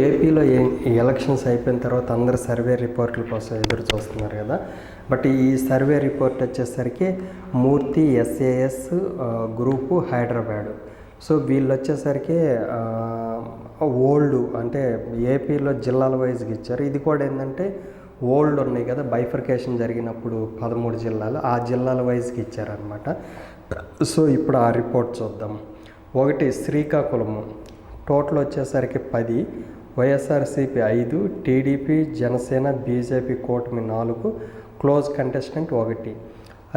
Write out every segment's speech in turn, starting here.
ఏపీలో ఎలక్షన్స్ అయిపోయిన తర్వాత అందరు సర్వే రిపోర్ట్ల కోసం ఎదురు చూస్తున్నారు కదా. బట్ ఈ సర్వే రిపోర్ట్ వచ్చేసరికి మూర్తి ఎస్ఏఎస్ గ్రూపు హైదరాబాదు. సో వీళ్ళు వచ్చేసరికి ఓల్డ్ అంటే ఏపీలో జిల్లాల వైజ్గా ఇచ్చారు. ఇది కూడా ఏంటంటే ఓల్డ్ ఉన్నాయి కదా, బైఫర్కేషన్ జరిగినప్పుడు 13 జిల్లాలు, ఆ జిల్లాల వైజ్కి ఇచ్చారనమాట. సో ఇప్పుడు ఆ రిపోర్ట్ చూద్దాం. 1 శ్రీకాకుళము టోటల్ వచ్చేసరికి 10, వైఎస్ఆర్సీపీ 5, టీడీపీ జనసేన బీజేపీ కూటమి 4, క్లోజ్ కంటెస్టెంట్ 1.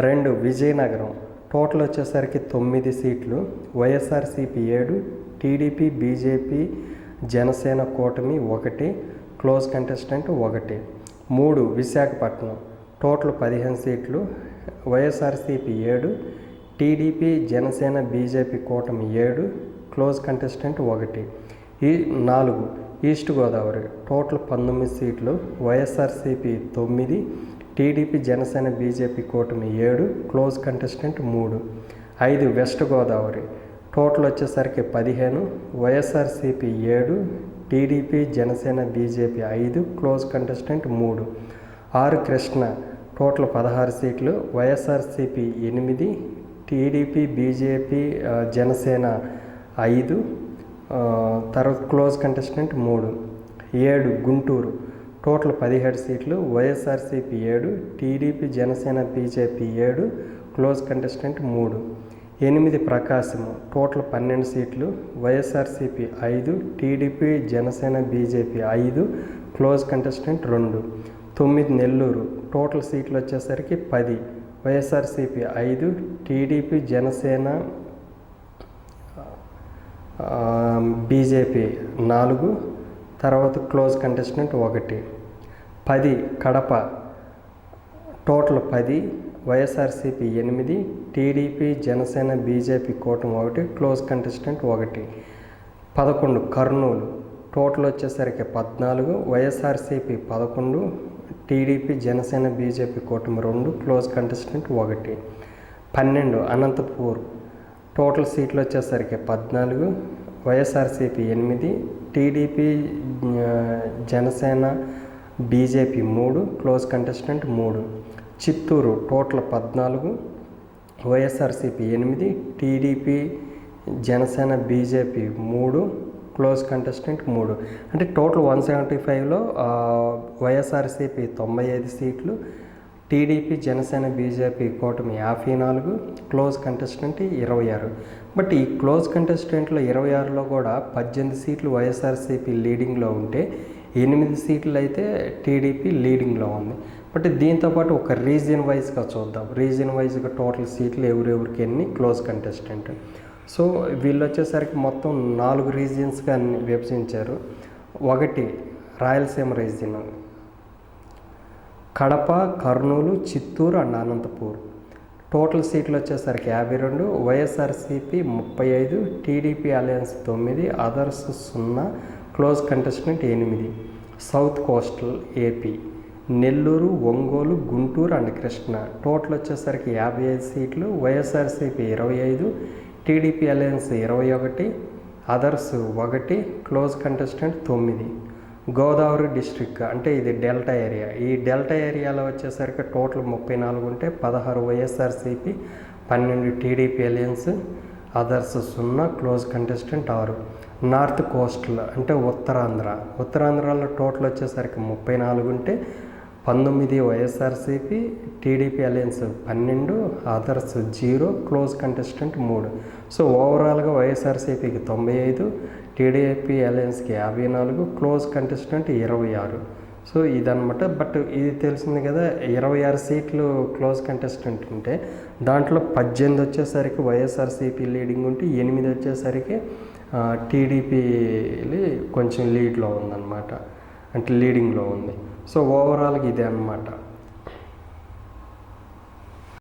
2 విజయనగరం టోటల్ వచ్చేసరికి 9 సీట్లు, వైఎస్ఆర్సీపీ 7, టీడీపీ బీజేపీ జనసేన కూటమి 1, క్లోజ్ కంటెస్టెంట్ 1. 3 విశాఖపట్నం టోటల్ 15 సీట్లు, వైఎస్ఆర్సీపీ 7, టీడీపీ జనసేన బీజేపీ కూటమి 7, close contestant 1. 4 east Godavari total 19 సీట్లు, వైఎస్ఆర్సీపీ 9, టీడీపీ జనసేన బీజేపీ కూటమి 7, close contestant 3. 5 west Godavari total వచ్చేసరికి 15, YSRCP 7, TDP Janasena BJP 5, close contestant 3. 6 Krishna total 16 సీట్లు, వైఎస్ఆర్సీపీ 8, టీడీపీ బీజేపీ జనసేన 5, తర్వాత క్లోజ్ కంటెస్టెంట్ 3. 7 గుంటూరు టోటల్ 17 సీట్లు, YSRCP 7, TDP Janasena BJP 7, close contestant 3. 8 ప్రకాశము total 12 సీట్లు, YSRCP 5, TDP Janasena BJP 5, close contestant 2. 9 Nellore total సీట్లు వచ్చేసరికి 10, వైఎస్ఆర్సీపీ 5, టీడీపీ జనసేన బీజేపీ 4, తర్వాత close contestant 1. 10 Kadapa total 10, YSRCP 8, TDP Janasena BJP కూటమి 1, close contestant 1. 11 Kurnool total వచ్చేసరికి 14, వైఎస్ఆర్సీపీ 11, టీడీపీ జనసేన బీజేపీ కూటమి 2, క్లోజ్ కంటెస్టెంట్ 1. 12 అనంతపూర్ టోటల్ సీట్లు వచ్చేసరికి 14, YSRCP 8, TDP Janasena BJP 3, close contestant 3. Chittoor total 14, YSRCP 8, TDP Janasena BJP 3, close contestant 3. అంటే టోటల్ 175లో వైఎస్ఆర్సీపీ 95 సీట్లు, టీడీపీ జనసేన బీజేపీ కూటమి 54, క్లోజ్ కంటెస్టెంట్ 26. బట్ ఈ క్లోజ్ కంటెస్టెంట్లో 26లో కూడా 18 సీట్లు వైఎస్ఆర్సీపీ లీడింగ్లో ఉంటే 8 సీట్లు అయితే టీడీపీ లీడింగ్లో ఉంది. బట్ దీంతోపాటు ఒక రీజియన్ వైజ్గా చూద్దాం. రీజియన్ వైజ్గా టోటల్ సీట్లు ఎవరెవరికి ఎన్ని, క్లోజ్ కంటెస్టెంట్. సో వీళ్ళు వచ్చేసరికి మొత్తం 4 రీజియన్స్గా విభజించారు. 1 Rayalaseema region, Kadapa, Kurnool, Chittoor and Anantapur. Total సీట్లు వచ్చేసరికి 52, YSRCP 35, TDP alliance 9, others 0, close contestant 8. South coastal AP Nellore, Ongole, Guntur and Krishna total వచ్చేసరికి 55 సీట్లు, YSRCP 25, TDP alliance 21, others 1, close contestant 9. Godavari district అంటే ఇది డెల్టా ఏరియా. ఈ డెల్టా ఏరియాలో వచ్చేసరికి టోటల్ 34 ఉంటే 16 YSRCP, 12 TDP alliance, others 0, close contestant 6. North coastal అంటే ఉత్తరాంధ్రలో టోటల్ వచ్చేసరికి 34 ఉంటే 19 YSRCP, TDP alliance 12, others 0, close contestant 3. So ఓవరాల్గా వైఎస్ఆర్సీపీకి 95, టీడీపీ అలయన్స్కి 54, క్లోజ్ కంటెస్టెంట్ 26. సో ఇదనమాట. బట్ ఇది తెలిసింది కదా, 26 సీట్లు క్లోజ్ కంటెస్టెంట్ ఉంటే దాంట్లో 18 వచ్చేసరికి వైఎస్ఆర్సీపీ లీడింగ్ ఉంటే 8 వచ్చేసరికి టీడీపీ కొంచెం లీడ్లో ఉందన్నమాట, అంటే లీడింగ్లో ఉంది. సో ఓవరాల్గా ఇదే అన్నమాట.